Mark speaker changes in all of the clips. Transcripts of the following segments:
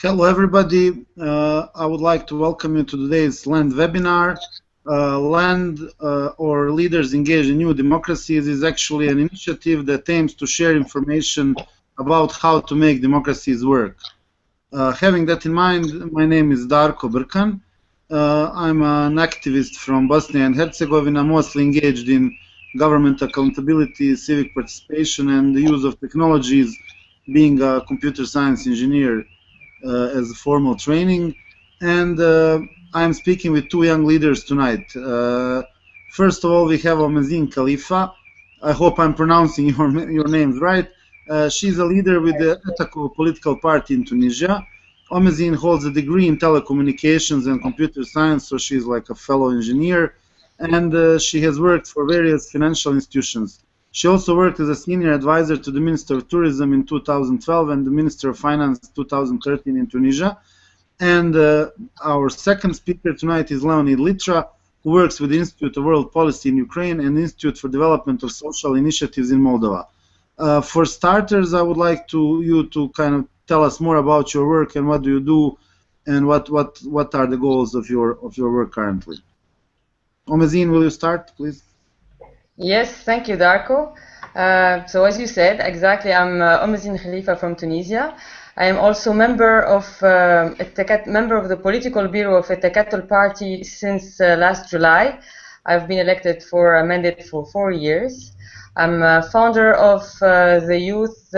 Speaker 1: Hello, everybody. I would like to welcome you to today's LAND webinar. LAND, or Leaders Engaged in New Democracies, is actually an initiative that aims to share information about how to make democracies work. Having that in mind, my name is Darko Brkan. I'm an activist from Bosnia and Herzegovina, mostly engaged in government accountability, civic participation, and the use of technologies, being a computer science engineer as a formal training. And I'm speaking with two young leaders tonight. First of all, we have Ommezine Khélifa. I hope I'm pronouncing your names right. She's a leader with the Etako political party in Tunisia. Ommezine holds a degree in telecommunications and computer science, so she's like a fellow engineer, and she has worked for various financial institutions. She also worked as a senior advisor to the Minister of Tourism in 2012 and the Minister of Finance 2013 in Tunisia. And our second speaker tonight is Leonid Litra, who works with the Institute of World Policy in Ukraine and the Institute for Development of Social Initiatives in Moldova. For starters, I would like you to kind of tell us more about your work and what do you do, and what are the goals of your work currently. Ommezine, will you start, please?
Speaker 2: Yes, thank you, Darko. So as you said, exactly, I'm Ommezine Khélifa from Tunisia. I am also member of the political bureau of Etakatul party since last July. I've been elected for a mandate for 4 years. I'm a founder of the youth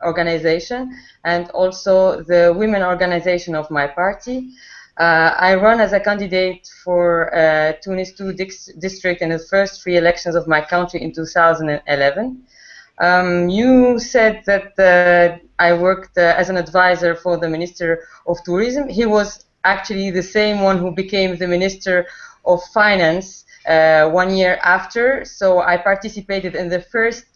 Speaker 2: organization and also the women organization of my party. I run as a candidate for Tunis 2 district in the first 3 elections of my country in 2011. You said that I worked as an advisor for the Minister of Tourism. He was actually the same one who became the Minister of Finance 1 year after. So I participated in the first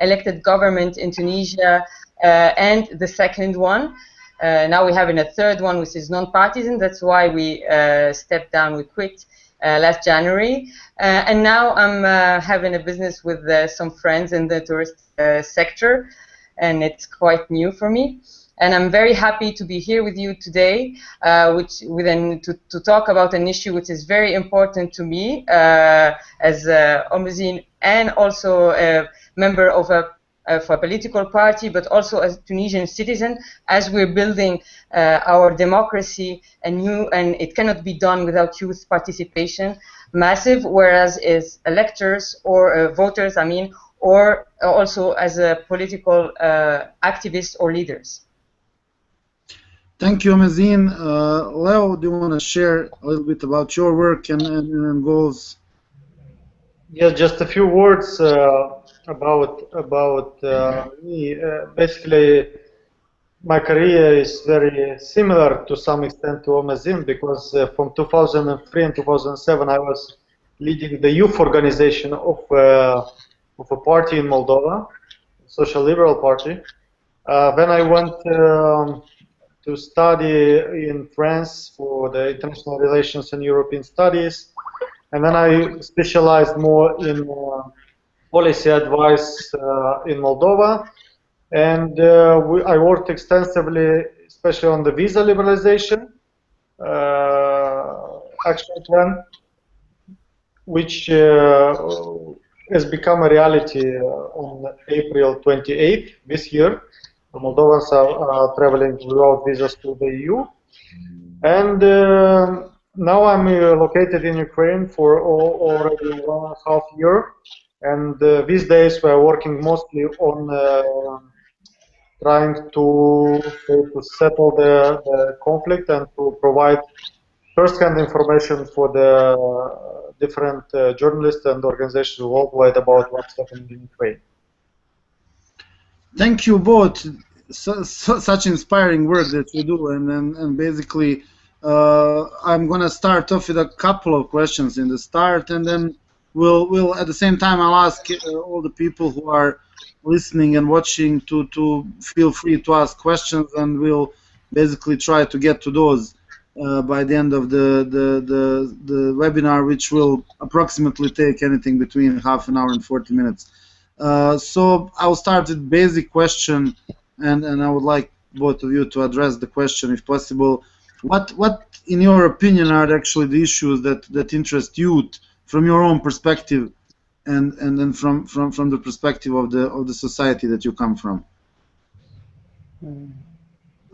Speaker 2: elected government in Tunisia and the second one. Now we have a third one, which is non-partisan. That's why we stepped down, we quit last January. And now I'm having a business with some friends in the tourist sector, and it's quite new for me. And I'm very happy to be here with you today, to talk about an issue which is very important to me as Ommezine, and also a member of a political party, but also as a Tunisian citizen, as we're building our democracy anew, and it cannot be done without youth participation, massive, whereas as electors or voters, I mean, or also as a political activists or leaders.
Speaker 1: Thank you, Ommezine. Leo, do you want to share a little bit about your work and goals?
Speaker 3: Yes, just a few words about me. Basically, my career is very similar to some extent to Ommezine, because from 2003 and 2007 I was leading the youth organization of a party in Moldova, Social Liberal Party. Then I went to study in France for the International Relations and European Studies, and then I specialized more in policy advice in Moldova, and I worked extensively, especially on the visa liberalization action plan, which has become a reality on April 28th this year. The Moldovans are traveling without visas to the EU, and now I'm located in Ukraine for already 1.5 years. And these days we are working mostly on trying to settle the conflict and to provide first-hand information for the different journalists and organizations worldwide about what's happening in Ukraine.
Speaker 1: Thank you both. Such inspiring work that you do, and basically I'm going to start off with a couple of questions in the start, and then we'll at the same time I'll ask all the people who are listening and watching to feel free to ask questions, and we'll basically try to get to those by the end of the webinar, which will approximately take anything between half an hour and 40 minutes. So I'll start with basic question, and I would like both of you to address the question, if possible. What, in your opinion, are actually the issues that interest youth from your own perspective, and then from the perspective of the society that you come from?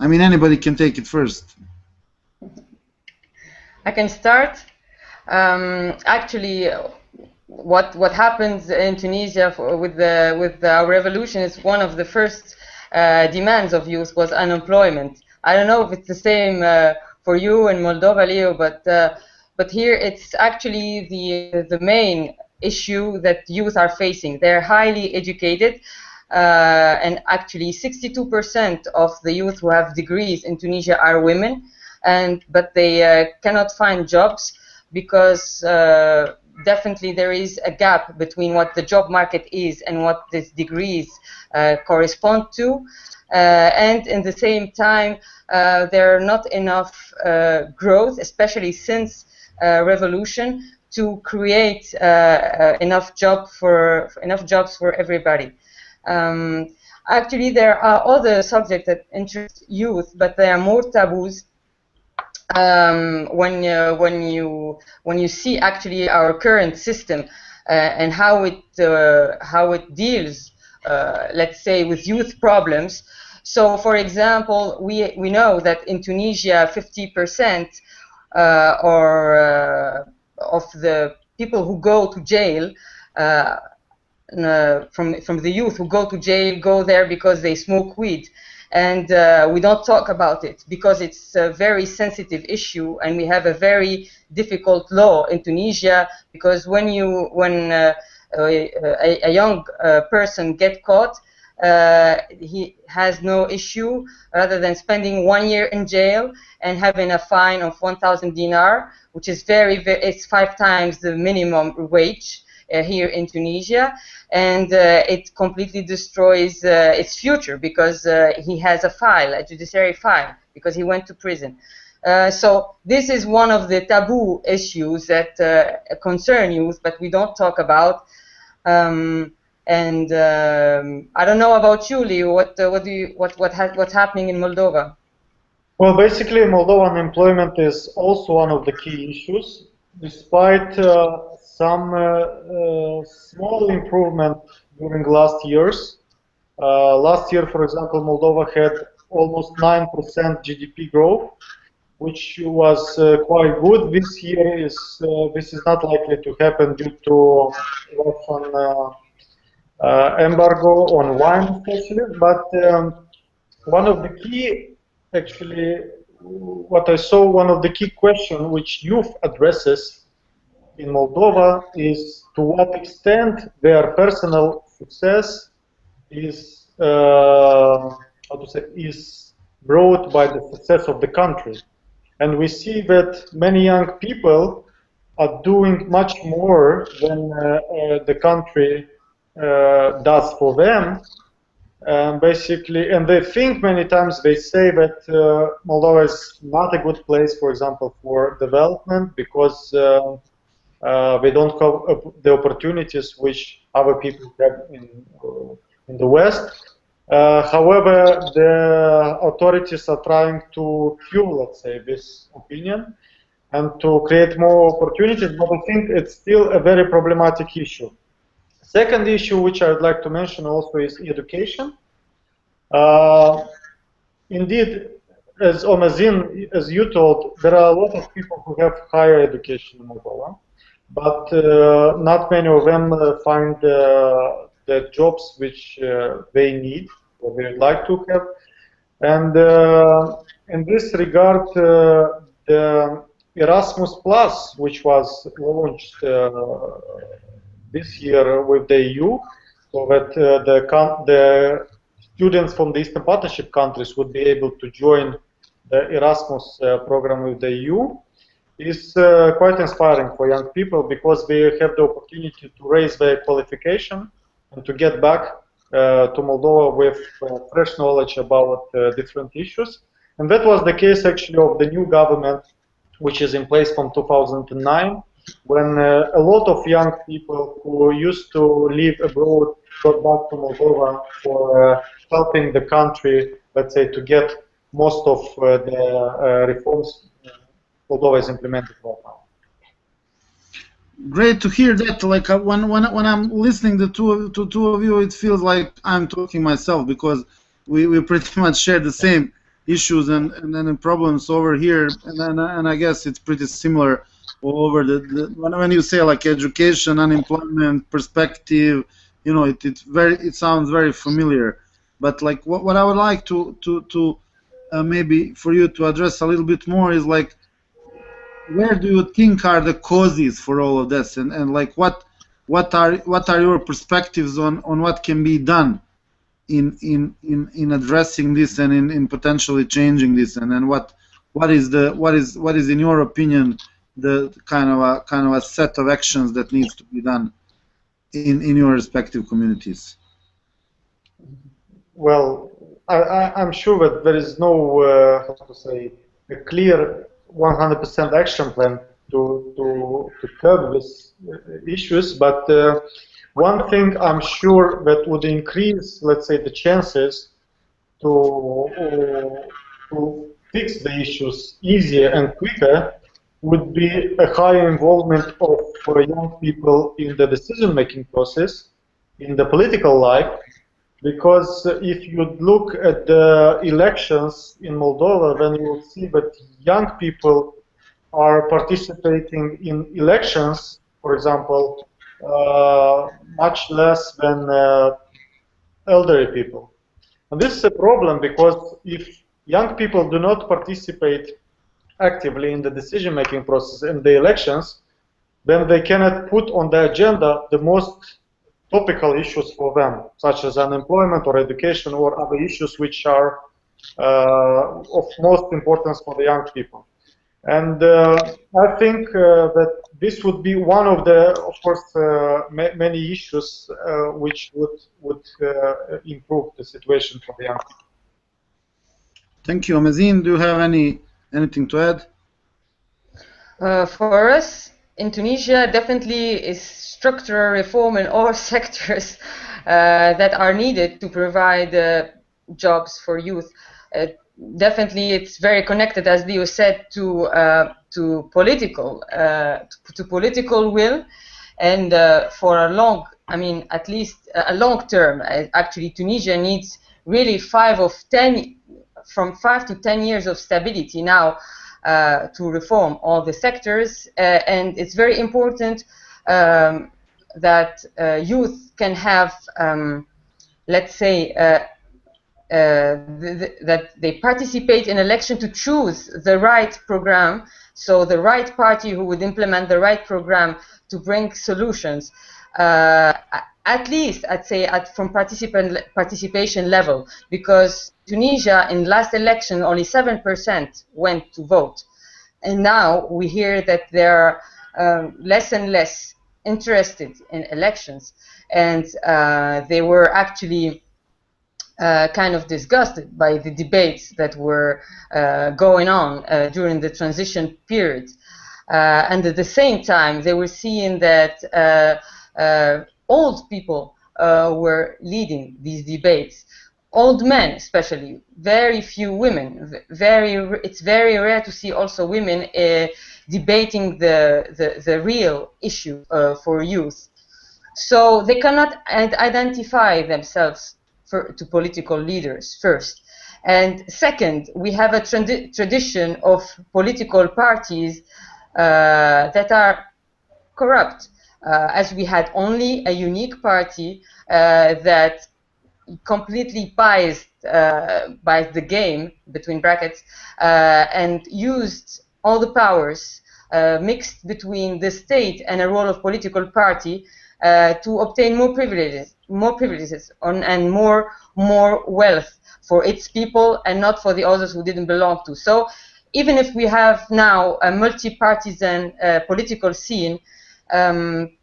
Speaker 1: I mean, anybody can take it first.
Speaker 2: I can start. Actually, what happens in Tunisia with our revolution is one of the first demands of youth was unemployment. I don't know if it's the same for you in Moldova, Leo, but here it's actually the main issue that youth are facing. They're highly educated, and actually 62% of the youth who have degrees in Tunisia are women, but they cannot find jobs because definitely there is a gap between what the job market is and what these degrees correspond to. And in the same time, there are not enough growth, especially since revolution, to create enough jobs for everybody. Actually, there are other subjects that interest youth, but they are more taboos. When you see actually our current system and how it deals, let's say, with youth problems. So, for example, we know that in Tunisia, 50% of the people who go to jail, from the youth who go to jail, go there because they smoke weed. And we don't talk about it because it's a very sensitive issue, and we have a very difficult law in Tunisia, because when a young person gets caught, he has no issue rather than spending 1 year in jail and having a fine of 1,000 dinar, which is it's 5 times the minimum wage here in Tunisia, and it completely destroys its future because he has a judiciary file, because he went to prison. So this is one of the taboo issues that concern youth, but we don't talk about. I don't know about you, Leo. What's happening in Moldova?
Speaker 3: Well, basically, Moldovan unemployment is also one of the key issues, despite some small improvement during last years. Last year, for example, Moldova had almost 9% GDP growth, which was quite good. This year this is not likely to happen due to Russian embargo on wine, especially. But one of the key, actually, what I saw, one of the key questions which youth addresses in Moldova is to what extent their personal success is is brought by the success of the country. And we see that many young people are doing much more than the country does for them. Basically, and they think many times, they say that Moldova is not a good place, for example, for development, because they don't have the opportunities which other people have in the West. However, the authorities are trying to fuel, let's say, this opinion and to create more opportunities, but I think it's still a very problematic issue. Second issue, which I would like to mention also, is education. Indeed, as Ommezine, as you told, there are a lot of people who have higher education in Moldova, but not many of them find the jobs which they need or they like to have. And in this regard, the Erasmus Plus, which was launched this year with the EU, so that the students from the Eastern Partnership countries would be able to join the Erasmus program with the EU, is quite inspiring for young people, because they have the opportunity to raise their qualification and to get back to Moldova with fresh knowledge about different issues. And that was the case actually of the new government, which is in place from 2009, when a lot of young people who used to live abroad got back to Moldova for helping the country, let's say, to get most of the reforms Moldova is implemented right now.
Speaker 1: Great to hear that. Like when I'm listening to two of you, it feels like I'm talking myself, because we pretty much share the same issues and then problems over here, and I guess it's pretty similar all over when you say like education, unemployment, perspective, you know, it sounds very familiar. But like what I would like to maybe for you to address a little bit more is like, where do you think are the causes for all of this, and like what are your perspectives on what can be done in addressing this and in potentially changing this, and then what is in your opinion the kind of a set of actions that needs to be done in your respective communities?
Speaker 3: Well, I'm sure that there is no how to say, a clear 100% action plan to curb these issues, but one thing I'm sure that would increase, let's say, the chances to fix the issues easier and quicker would be a higher involvement of young people in the decision-making process, in the political life, because if you look at the elections in Moldova, then you will see that young people are participating in elections, for example, much less than elderly people. And this is a problem, because if young people do not participate actively in the decision-making process in the elections, then they cannot put on the agenda the most topical issues for them, such as unemployment or education or other issues which are of most importance for the young people. And I think that this would be one of the, of course, many issues which would improve the situation for the young people.
Speaker 1: Thank you. Ommezine, do you have anything to add?
Speaker 2: For us in Tunisia, definitely is structural reform in all sectors that are needed to provide jobs for youth. Definitely, it's very connected, as Leo said, to political will, and for a long, I mean, at least a long term. Actually, Tunisia needs really 5 to 10 years of stability now to reform all the sectors, and it's very important that youth can have, let's say, that they participate in election to choose the right program, so the right party who would implement the right program to bring solutions, at least I'd say from participation level, because Tunisia in last election only 7% went to vote, and now we hear that they are less and less interested in elections, and they were actually kind of disgusted by the debates that were going on during the transition period. And at the same time, they were seeing that old people were leading these debates. Old men, especially, very few women. It's very rare to see also women debating the real issue for youth. So they cannot identify themselves to political leaders, first. And second, we have a tradition of political parties that are corrupt, as we had only a unique party that completely biased the game, between brackets, and used all the powers mixed between the state and a role of political party to obtain more privileges and more wealth for its people and not for the others who didn't belong to. So even if we have now a multi-partisan political scene,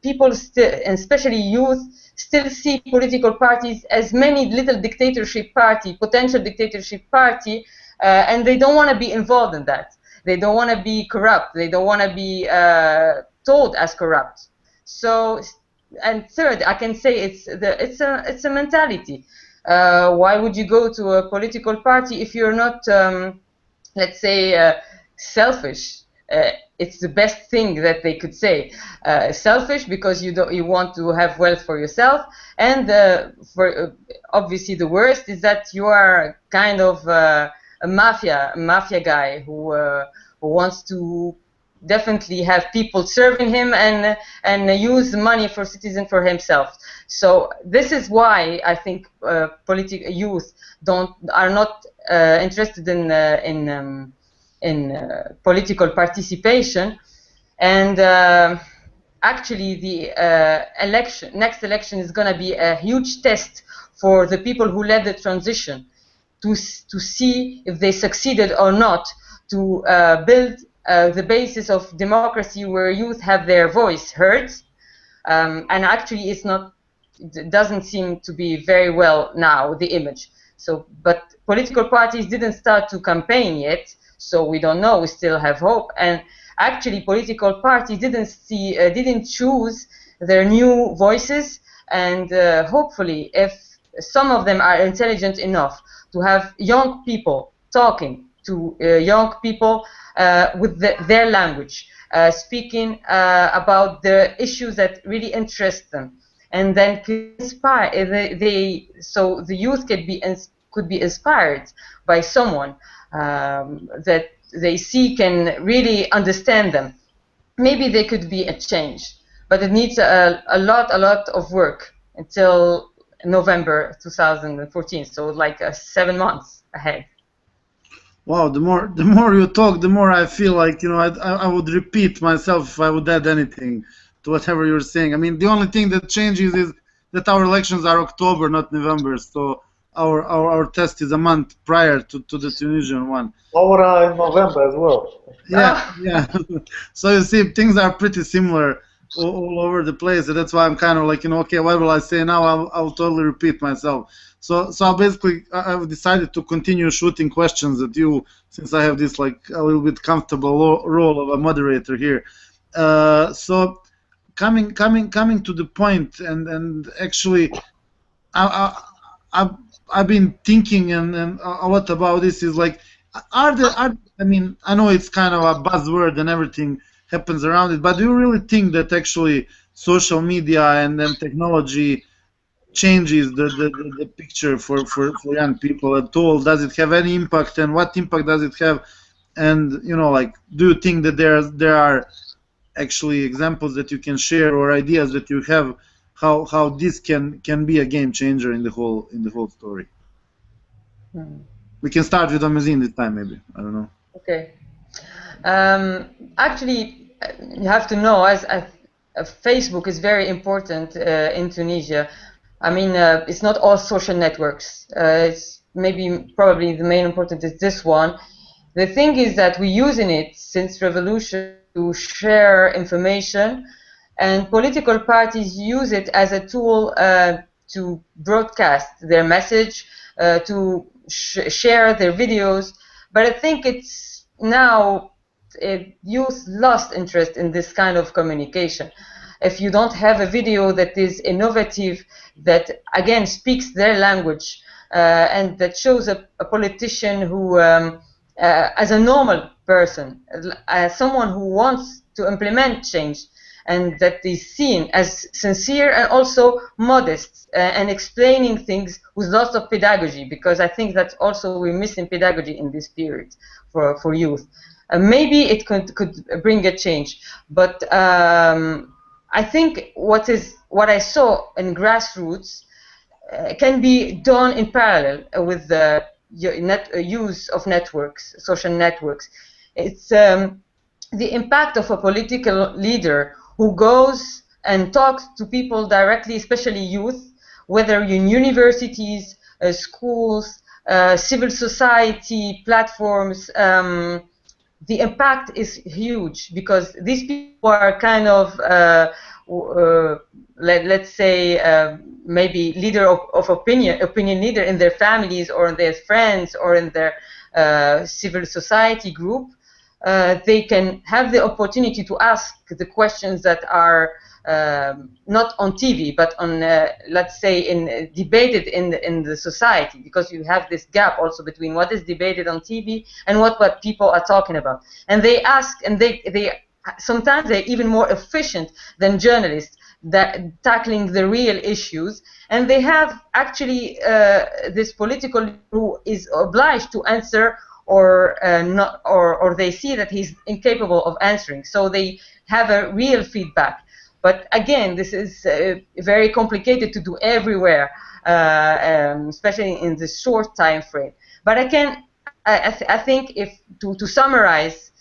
Speaker 2: people still, and especially youth, still see political parties as many little potential dictatorship party, and they don't want to be involved in that. They don't want to be corrupt. They don't want to be told as corrupt. So, and third, I can say it's a mentality. Why would you go to a political party if you're not, let's say, selfish? It's the best thing that they could say. Selfish because you want to have wealth for yourself, and obviously the worst is that you are kind of a mafia guy who wants to definitely have people serving him and use money for citizens for himself. So this is why I think youth are not interested in political participation, and actually the next election is going to be a huge test for the people who led the transition to see if they succeeded or not to build the basis of democracy where youth have their voice heard. And actually it doesn't seem to be very well now, the image. So, but political parties didn't start to campaign yet, so we don't know. We still have hope. And actually, political parties didn't choose their new voices. And hopefully, if some of them are intelligent enough to have young people talking to young people with their language, speaking about the issues that really interest them, and then inspire. So the youth could be inspired by someone that they see can really understand them. Maybe there could be a change, but it needs a lot of work until November 2014. So like 7 months ahead.
Speaker 1: Wow, the more you talk, the more I feel like, I would repeat myself if I would add anything to whatever you're saying. I mean, the only thing that changes is that our elections are October, not November. So our test is a month prior to the Tunisian one.
Speaker 3: Our in November as well.
Speaker 1: Yeah. So you see, things are pretty similar all over the place. And that's why I'm kind of like, okay, what will I say now? I'll totally repeat myself. So basically, I've decided to continue shooting questions at you, since I have this like a little bit comfortable role of a moderator here. So coming to the point, and actually, I've been thinking and a lot about this. Is like, I mean, I know it's kind of a buzzword and everything happens around it, but do you really think that actually social media and then technology changes the picture for young people at all? Does it have any impact, and what impact does it have? And like, do you think that there are actually examples that you can share or ideas that you have how this can be a game changer in the whole story? We can start with Ommezine this time, maybe. I don't know.
Speaker 2: Okay. Actually, you have to know, as Facebook is very important in Tunisia. I mean, it's not all social networks. It's probably the main important is this one. The thing is that we're using it since revolution to share information, and political parties use it as a tool to broadcast their message, to share their videos. But I think it's now youth lost interest in this kind of communication. If you don't have a video that is innovative, that again speaks their language, and that shows a politician who, as a normal person, as someone who wants to implement change, and that is seen as sincere and also modest, and explaining things with lots of pedagogy, because I think that also we're missing pedagogy in this period for youth. Maybe it could bring a change, but I think what I saw in grassroots can be done in parallel with the use of networks, social networks. It's the impact of a political leader who goes and talks to people directly, especially youth, whether in universities, schools, civil society platforms. The impact is huge, because these people are kind of, let's say, maybe leader of opinion leader in their families or in their friends or in their civil society group. They can have the opportunity to ask the questions that are not on TV, but on, let's say, debated in the society, because you have this gap also between what is debated on TV and what people are talking about. And they ask, and they sometimes they're even more efficient than journalists that tackling the real issues, and they have actually this political who is obliged to answer or not, or they see that he's incapable of answering, so they have a real feedback. But again, this is very complicated to do everywhere, especially in this short time frame. But I think if to summarize,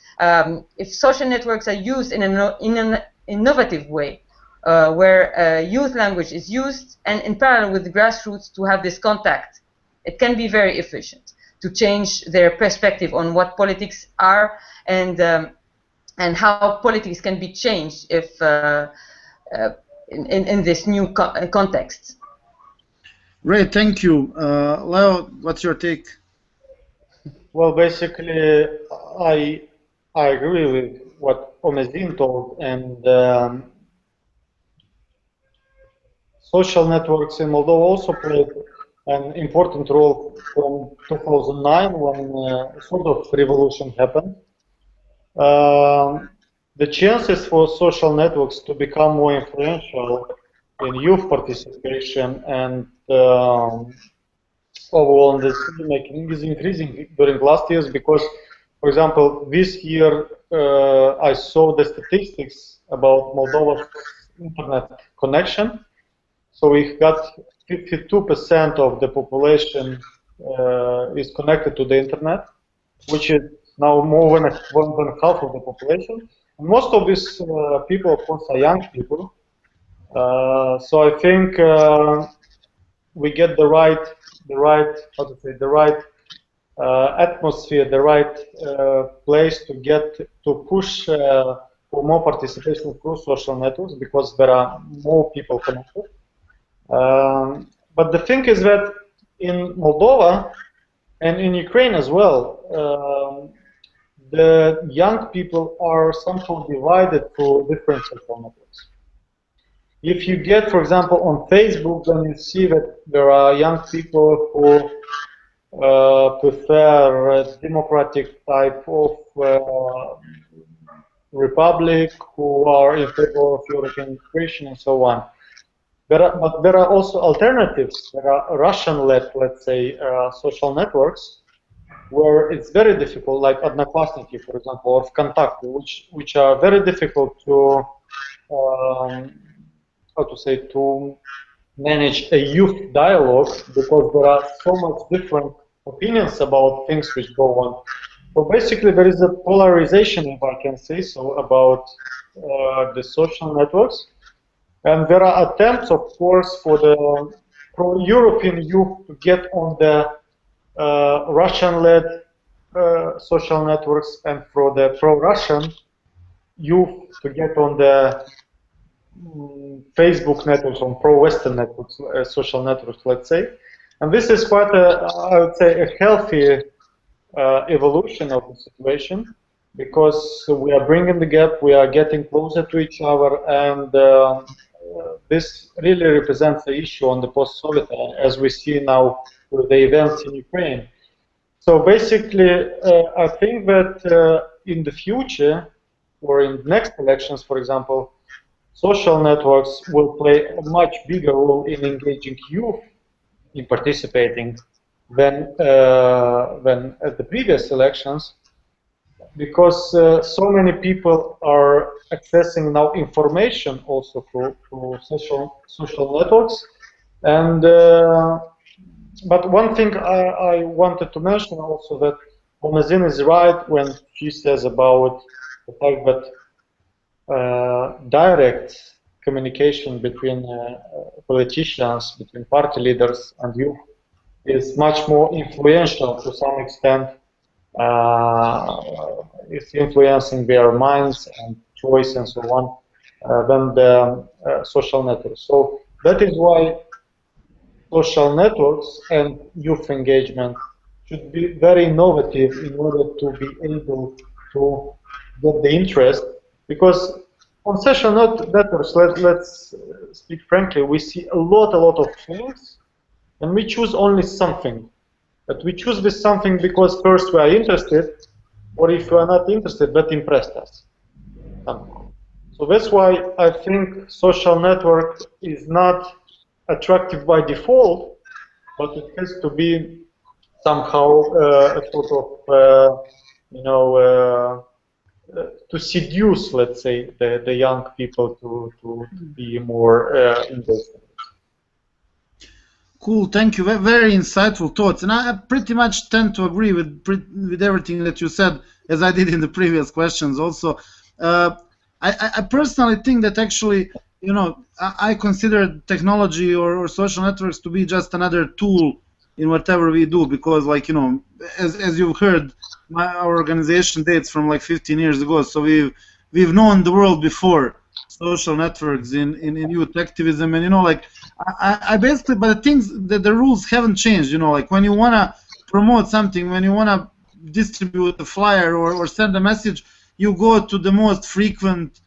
Speaker 2: if social networks are used in an innovative way, where youth language is used, and in parallel with the grassroots to have this contact, it can be very efficient to change their perspective on what politics are and how politics can be changed if in this new context.
Speaker 1: Great, thank you. Leo, what's your take?
Speaker 3: Well, basically, I agree with what Ommezine told, and social networks in Moldova also played an important role from 2009 when sort of revolution happened. The chances for social networks to become more influential in youth participation and overall in decision making is increasing during last years, because, for example, this year I saw the statistics about Moldova's internet connection. So we got 52% of the population is connected to the internet, which is now more than half of the population. And most of these people, of course, are young people. So I think we get the right atmosphere, the right place to push for more participation through social networks, because there are more people connected. But the thing is that in Moldova and in Ukraine as well, the young people are somehow divided through different social networks. If you get, for example, on Facebook, then you see that there are young people who prefer a democratic type of republic, who are in favor of European integration and so on. But there are also alternatives. There are Russian-led, let's say, social networks, where it's very difficult, like Odnoklassniki, for example, or Vkontakte, which are very difficult to, to manage a youth dialogue, because there are so much different opinions about things which go on. So basically, there is a polarization, if I can say so, about the social networks. And there are attempts, of course, for the pro-European youth to get on the Russian-led social networks, and for the pro-Russian youth to get on the Facebook networks, on pro-Western networks, social networks, let's say. And this is quite I would say, a healthy evolution of the situation, because we are bringing the gap, we are getting closer to each other, and this really represents the issue on the post-Soviet, as we see now with the events in Ukraine. So basically, I think that in the future, or in next elections, for example, social networks will play a much bigger role in engaging youth in participating than at the previous elections, because so many people are accessing now information also through social networks. And but one thing I wanted to mention also, that Ommezine is right when she says about the fact that direct communication between politicians, between party leaders and youth is much more influential to some extent. It's influencing their minds and choice and so on than the social networks. So that is why social networks and youth engagement should be very innovative in order to be able to get the interest, because On social networks, let's speak frankly, we see a lot of things, and we choose only something. But we choose this something because first we are interested, or if we are not interested, that impressed us somehow. So that's why I think social network is not attractive by default, but it has to be somehow a sort of, you know, to seduce, let's say, the young people to be more invested.
Speaker 1: Cool, thank you. Very insightful thoughts, and I pretty much tend to agree with everything that you said, as I did in the previous questions. Also, I personally think that actually, you know, I consider technology or social networks to be just another tool in whatever we do, because, like, you know, as you've heard, our organization dates from like 15 years ago, so we've known the world before social networks in youth activism, and, you know, like, I basically, but the things that the rules haven't changed, you know, like when you want to promote something, when you want to distribute a flyer or send a message, you go to the most frequent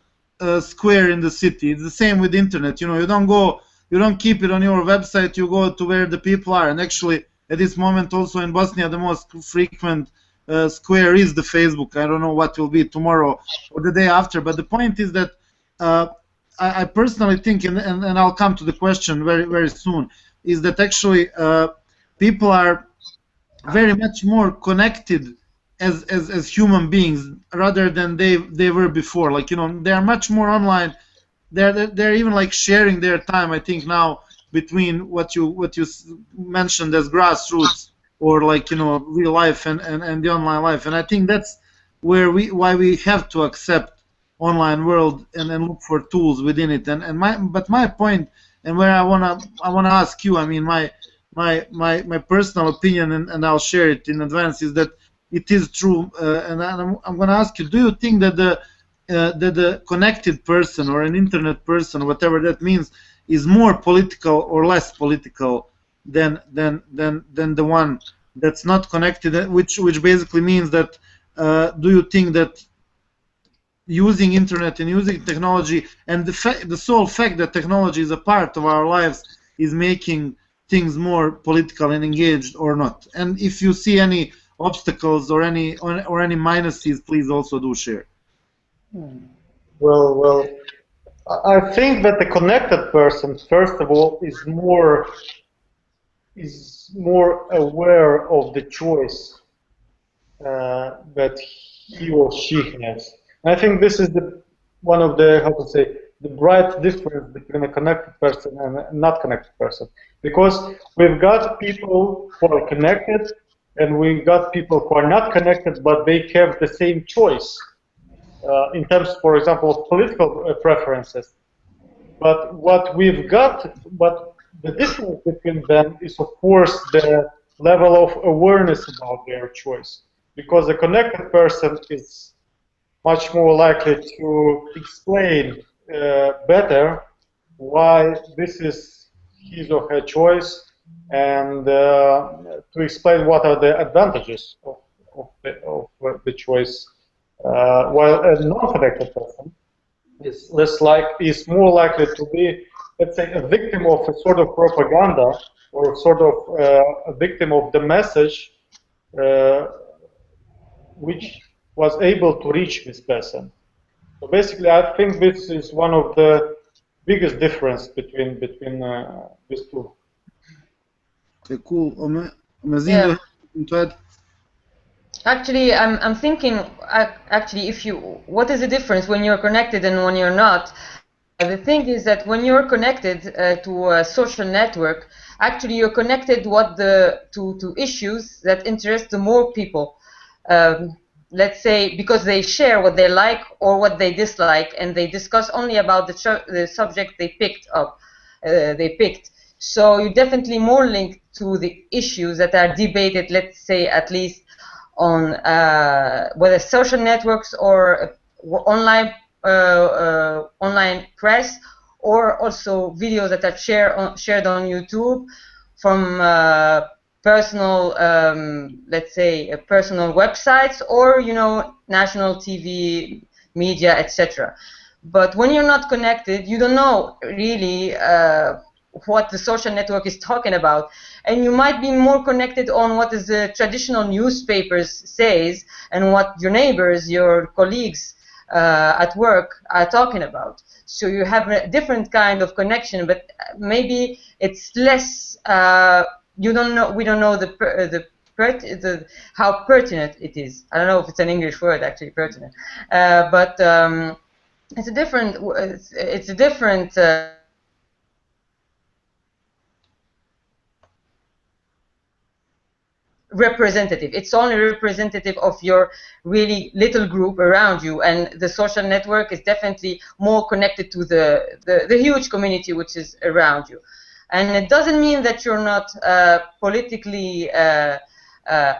Speaker 1: square in the city. It's the same with internet, you know, you don't keep it on your website, you go to where the people are. And actually, at this moment also in Bosnia, the most frequent square is the Facebook. I don't know what will be tomorrow or the day after, but the point is that I personally think, and I'll come to the question very soon, is that actually people are very much more connected as human beings rather than they were before. Like, you know, they are much more online. They're even like sharing their time, I think, now between what you mentioned as grassroots or, like, you know, real life and the online life. And I think that's why we have to accept online world and then look for tools within it. And my point, and where I wanna ask you, I mean, my personal opinion, and I'll share it in advance, is that it is true, and I'm gonna ask you, do you think that the connected person or an internet person, whatever that means, is more political or less political than the one that's not connected, which basically means that do you think that using internet and using technology and the sole fact that technology is a part of our lives is making things more political and engaged, or not? And if you see any obstacles or any minuses, please also do share.
Speaker 3: Well, I think that the connected person, first of all, is more aware of the choice that he or she has. And I think this is one of the, how to say, the bright difference between a connected person and a not connected person. Because we've got people who are connected, and we've got people who are not connected, but they have the same choice in terms, for example, of political preferences. But what we've got, but the difference between them is, of course, the level of awareness about their choice. Because a connected person is much more likely to explain better why this is his or her choice, and to explain what are the advantages of the choice. While a non-connected person is more likely to be, let's say, a victim of a sort of propaganda, or sort of a victim of the message which was able to reach this person. So basically, I think this is one of the biggest difference between these two.
Speaker 1: Okay, cool. Ommezine, yeah.
Speaker 2: Actually, I'm thinking, actually, what is the difference when you're connected and when you're not? The thing is that when you're connected to a social network, actually you're connected to issues that interest the more people. Let's say because they share what they like or what they dislike, and they discuss only about the subject they picked. So you're definitely more linked to the issues that are debated, let's say, at least on whether social networks or online press, or also videos that are shared on YouTube from personal, let's say, personal websites, or national TV media, etc. But when you're not connected, you don't know really what the social network is talking about, and you might be more connected on what is the traditional newspapers says and what your neighbors, your colleagues at work are talking about. So you have a different kind of connection, but maybe it's less. You don't know. We don't know how pertinent it is. I don't know if it's an English word actually, pertinent, but it's a different. It's a different. Representative. It's only representative of your really little group around you, and the social network is definitely more connected to the huge community which is around you. And it doesn't mean that you're not politically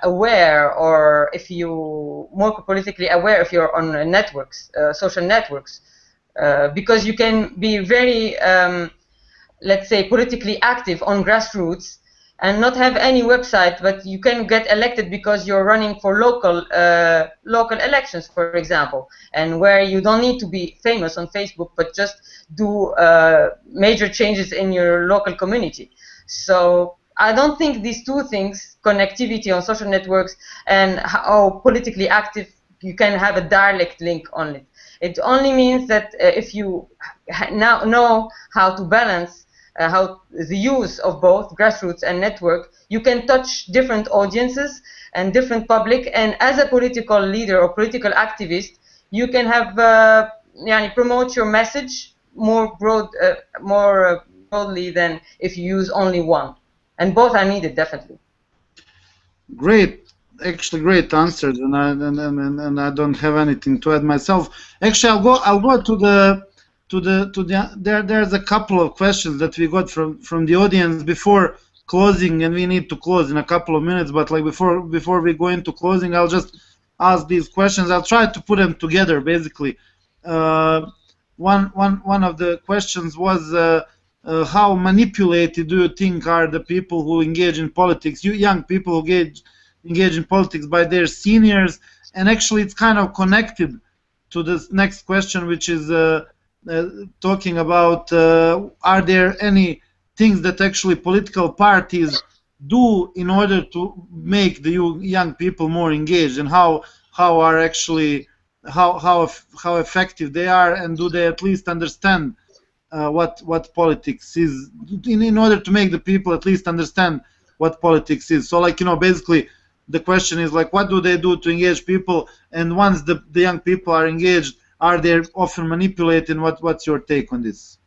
Speaker 2: aware, or if you more politically aware if you're on networks, social networks, because you can be very, let's say, politically active on grassroots and not have any website, but you can get elected because you're running for local elections, for example, and where you don't need to be famous on Facebook, but just do major changes in your local community. So I don't think these two things, connectivity on social networks and how politically active, you can have a direct link on it. It only means that if you now know how to balance how the use of both grassroots and network, you can touch different audiences and different public, and as a political leader or political activist, you can have promote your message more broadly than if you use only one, and both are needed definitely.
Speaker 1: Great, actually great answers, and I don't have anything to add myself. Actually, I'll go to the there's a couple of questions that we got from the audience before closing, and we need to close in a couple of minutes, but like before we go into closing, I'll just ask these questions. I'll try to put them together basically. One of the questions was how manipulated do you think are the people who engage in politics, you young people who engage in politics, by their seniors? And actually it's kind of connected to this next question, which is talking about are there any things that actually political parties do in order to make the young people more engaged, and how are actually how effective they are, and do they at least understand what politics is, in order to make the people at least understand what politics is. So, like, basically the question is like, what do they do to engage people, and once the young people are engaged, are they often manipulated? What's your take on this?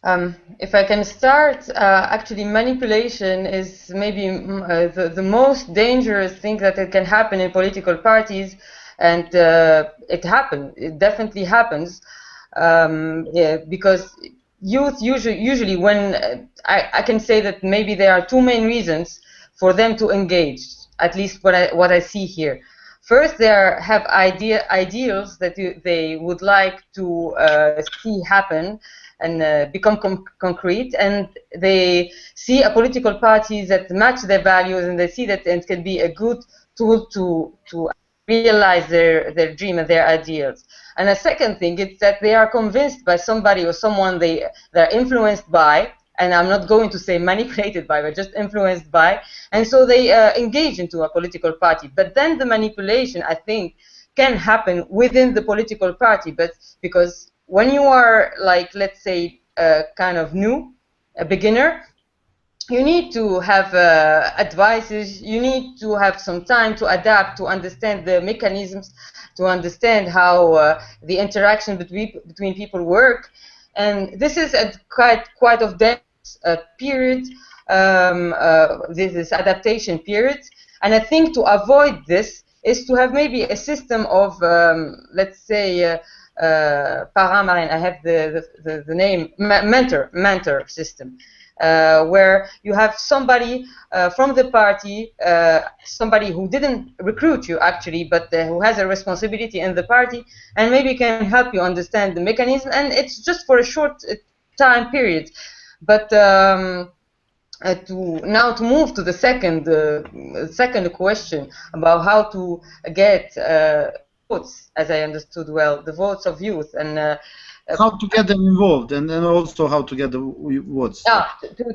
Speaker 2: If I can start, actually manipulation is maybe the most dangerous thing that it can happen in political parties, and it definitely happens, because youth usually when I can say that maybe there are two main reasons for them to engage, at least what I see here. First, they have ideals that they would like to see happen and become concrete, and they see a political party that match their values, and they see that it can be a good tool to realize their dream and their ideals. And a second thing is that they are convinced by somebody or someone they're influenced by, and I'm not going to say manipulated by, but just influenced by, and so they engage into a political party. But then the manipulation, I think, can happen within the political party, but because when you are, like, let's say, kind of new, a beginner, you need to have advices, you need to have some time to adapt, to understand the mechanisms, to understand how the interaction between people work. And this is a quite of dense period, this adaptation period. And I think to avoid this is to have maybe a system of, let's say, paramarin, I have the name, mentor system, where you have somebody from the party, somebody who didn't recruit you actually, but who has a responsibility in the party, and maybe can help you understand the mechanism, and it's just for a short time period. But to move to the second question about how to get votes, as I understood well, the votes of youth, and
Speaker 1: how to get them involved, and then also how to get the votes.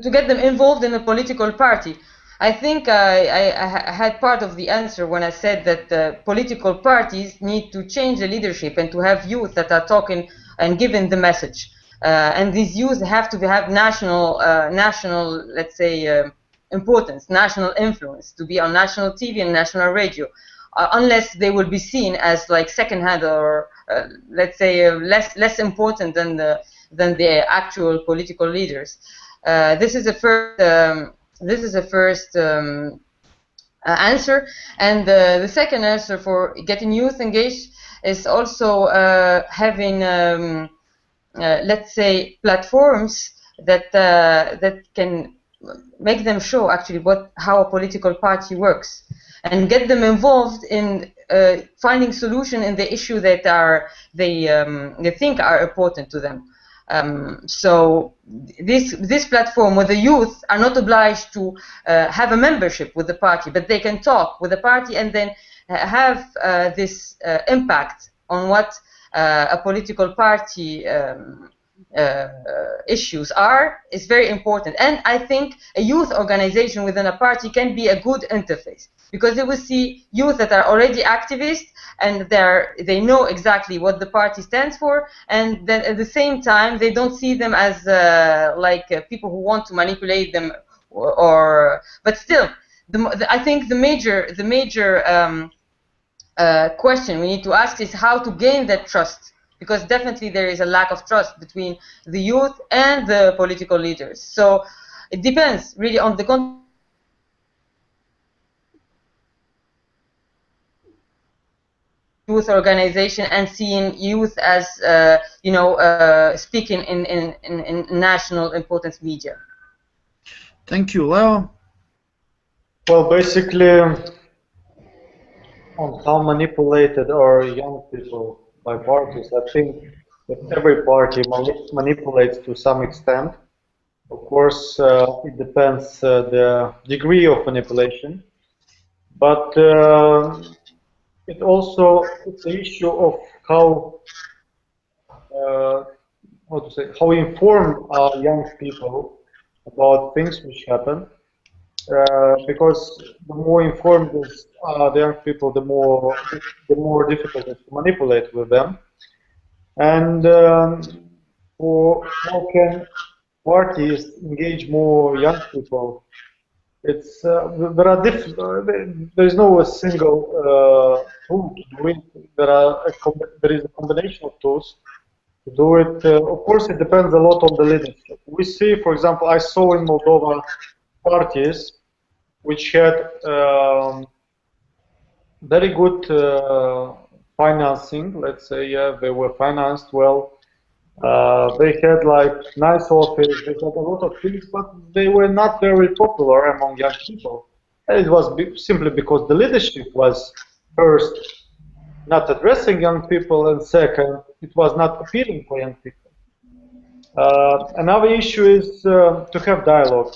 Speaker 2: To get them involved in a political party. I think I had part of the answer when I said that political parties need to change the leadership and to have youth that are talking and giving the message. And these youth have to have national, let's say, importance, national influence, to be on national TV and national radio, unless they will be seen as like second-hand or let's say less important than the actual political leaders. This is the first answer, and the second answer for getting youth engaged is also having let's say platforms that can make them show actually how a political party works, and get them involved in finding solution in the issue that they think are important to them. So this platform where the youth are not obliged to have a membership with the party, but they can talk with the party and then have this impact on what a political party issues are, is very important. And I think a youth organization within a party can be a good interface, because they will see youth that are already activists and they know exactly what the party stands for, and then at the same time they don't see them as people who want to manipulate them, but still I think the major question we need to ask is how to gain that trust, because definitely there is a lack of trust between the youth and the political leaders. So it depends really on the youth organization and seeing youth as speaking in national importance media.
Speaker 1: Thank you, Leo.
Speaker 3: Well, basically, on how manipulated are young people by parties, I think that every party manipulates to some extent. Of course, it depends the degree of manipulation, but it's the issue of how informed are young people about things which happen. Because the more informed the young people, the more difficult it is to manipulate with them. And how can parties engage more young people? There is no single tool to do it. There is a combination of tools to do it. Of course, it depends a lot on the leadership. We see, for example, I saw in Moldova parties which had very good financing. Let's say, they were financed well. They had like nice office. They had a lot of things, but they were not very popular among young people. And it was simply because the leadership was first not addressing young people, and second, it was not appealing for young people. Another issue is to have dialogue.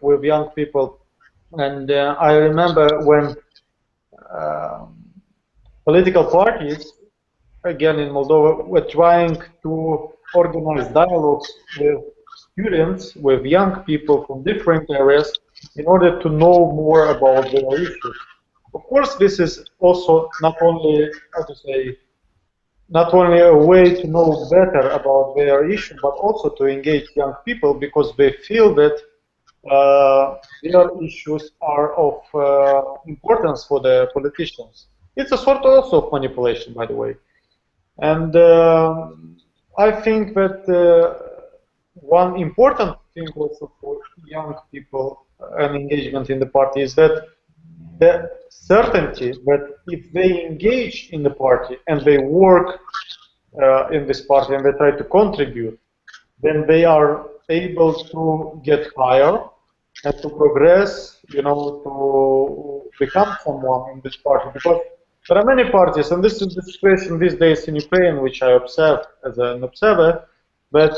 Speaker 3: With young people, and I remember when political parties, again in Moldova, were trying to organize dialogues with students, with young people from different areas, in order to know more about their issues. Of course, this is also not only a way to know better about their issue, but also to engage young people, because they feel that their issues are of importance for the politicians. It's a sort also of manipulation, by the way. And I think that one important thing also for young people and engagement in the party is that the certainty that if they engage in the party and they work in this party and they try to contribute, then they are able to get higher and to progress, to become someone in this party. Because there are many parties, and this is the situation these days in Ukraine, which I observe as an observer, that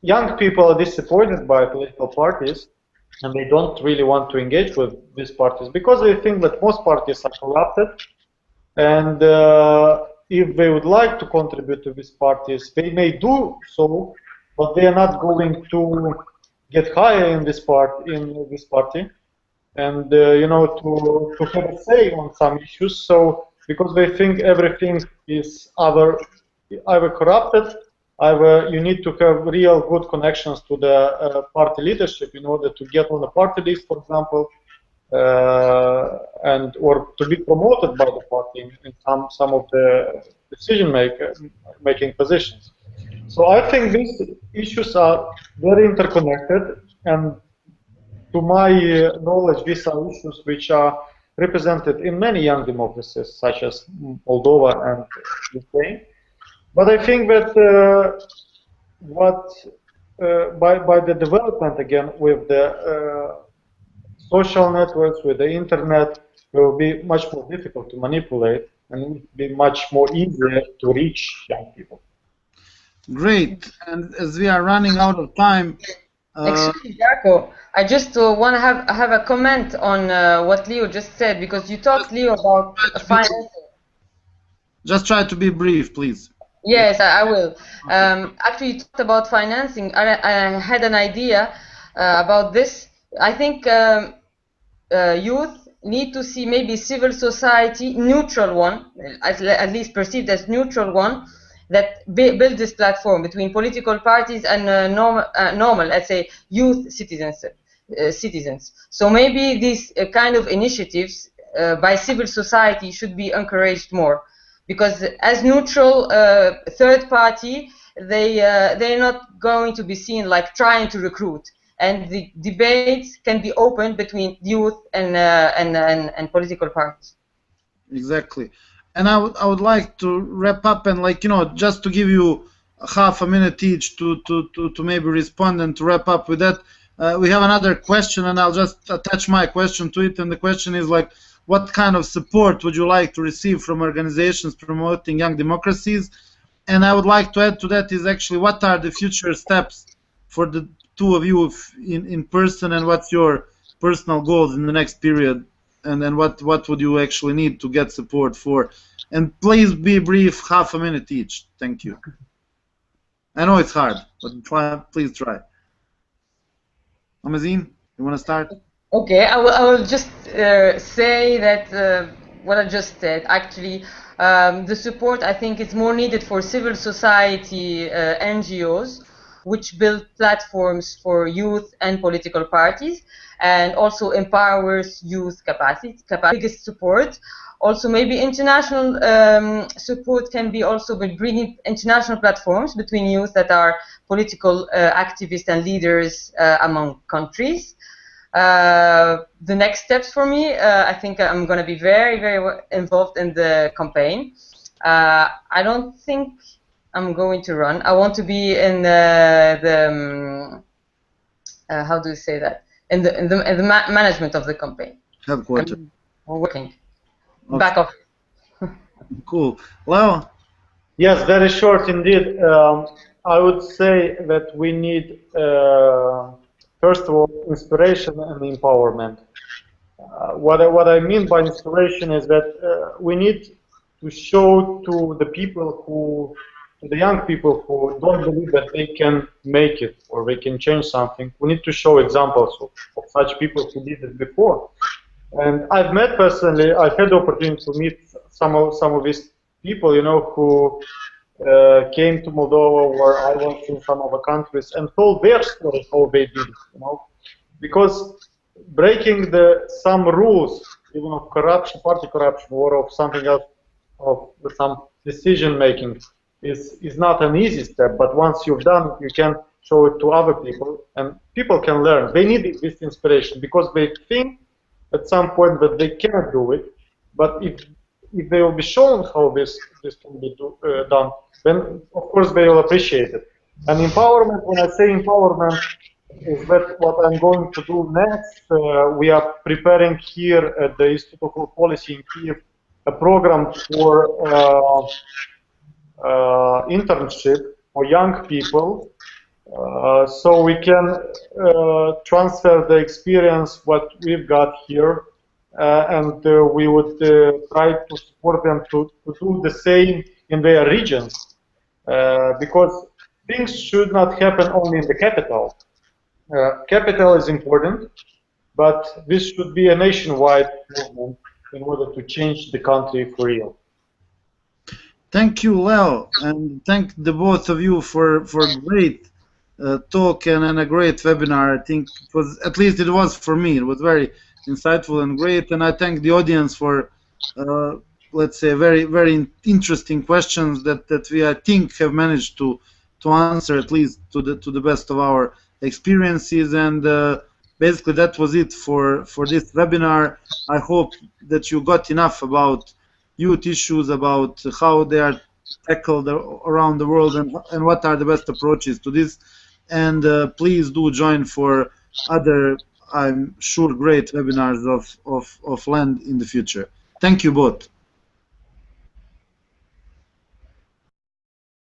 Speaker 3: young people are disappointed by political parties, and they don't really want to engage with these parties because they think that most parties are corrupted, And if they would like to contribute to these parties, they may do so, but they are not going to get higher in this party, and you know, to have a say on some issues. So because they think everything is either corrupted, either you need to have real good connections to the party leadership in order to get on the party list, for example, and or to be promoted by the party in some of the making positions. So I think these issues are very interconnected, and to my knowledge, these are issues which are represented in many young democracies, such as Moldova and Ukraine. But I think that by the development again with the social networks, with the internet, it will be much more difficult to manipulate, and it will be much more easier to reach young people.
Speaker 1: Great. And as we are running out of time,
Speaker 2: excuse me, Darko, I just want to have a comment on what Leo just said, because you talked, Leo, about financing.
Speaker 1: Just try to be brief, please.
Speaker 2: Yes, I will. Actually, you talked about financing. I had an idea about this. I think youth need to see maybe civil society, neutral one, at least perceived as neutral one, that build this platform between political parties and normal, let's say, youth citizens. So maybe these kind of initiatives by civil society should be encouraged more, because as neutral third party, they're not going to be seen like trying to recruit, and the debates can be open between youth and political parties.
Speaker 1: Exactly. And I would like to wrap up and, like, you know, just to give you half a minute each to maybe respond and to wrap up with that. We have another question, and I'll just attach my question to it. And the question is, like, what kind of support would you like to receive from organizations promoting young democracies? And I would like to add to that is actually, what are the future steps for the two of you in person, and what's your personal goals in the next period? And then what would you actually need to get support for? And please be brief, half a minute each. Thank you. I know it's hard, but please try. Ommezine, you want to start?
Speaker 2: Okay, I will just say that what I just said. Actually, the support, I think, is more needed for civil society NGOs, which build platforms for youth and political parties, and also empowers youth capacity. Biggest support. Also, maybe international support can be also by bringing international platforms between youth that are political activists and leaders among countries. The next steps for me, I think I'm going to be very, very involved in the campaign. I don't think I'm going to run. I want to be in how do you say that? In the management of the campaign.
Speaker 1: Headquarters.
Speaker 2: Working.
Speaker 1: Okay.
Speaker 2: Back office.
Speaker 1: Cool. Leo?
Speaker 3: Yes, very short indeed. I would say that we need, first of all, inspiration and empowerment. What I mean by inspiration is that we need to show to the people to the young people who don't believe that they can make it or they can change something. We need to show examples of such people who did it before. And I've met personally, I've had the opportunity to meet some of these people, you know, who came to Moldova, where I was in some other countries, and told their story how they did it, you know, because breaking some rules, even of corruption, party corruption, or of something else, of some decision making, is not an easy step. But once you've done it, you can show it to other people, and people can learn. They need this inspiration because they think at some point that they cannot do it, but if they will be shown how this can be done, then of course they will appreciate it. And empowerment, when I say empowerment, is that what I'm going to do next. We are preparing here at the Institute of Policy in Kyiv a program for internship for young people, so we can transfer the experience what we've got here and we would try to support them to do the same in their regions, because things should not happen only in the capital. Capital is important, but this should be a nationwide movement in order to change the country for real.
Speaker 1: Thank you, Leo, and thank the both of you for great talk and a great webinar. I think it was, at least it was for me, it was very insightful and great, and I thank the audience for let's say very interesting questions that we, I think, have managed to answer, at least to the best of our experiences. And basically that was it for this webinar. I hope that you got enough about youth issues, about how they are tackled around the world, and what are the best approaches to this. And please do join for other, I'm sure, great webinars of LAND in the future. Thank you both.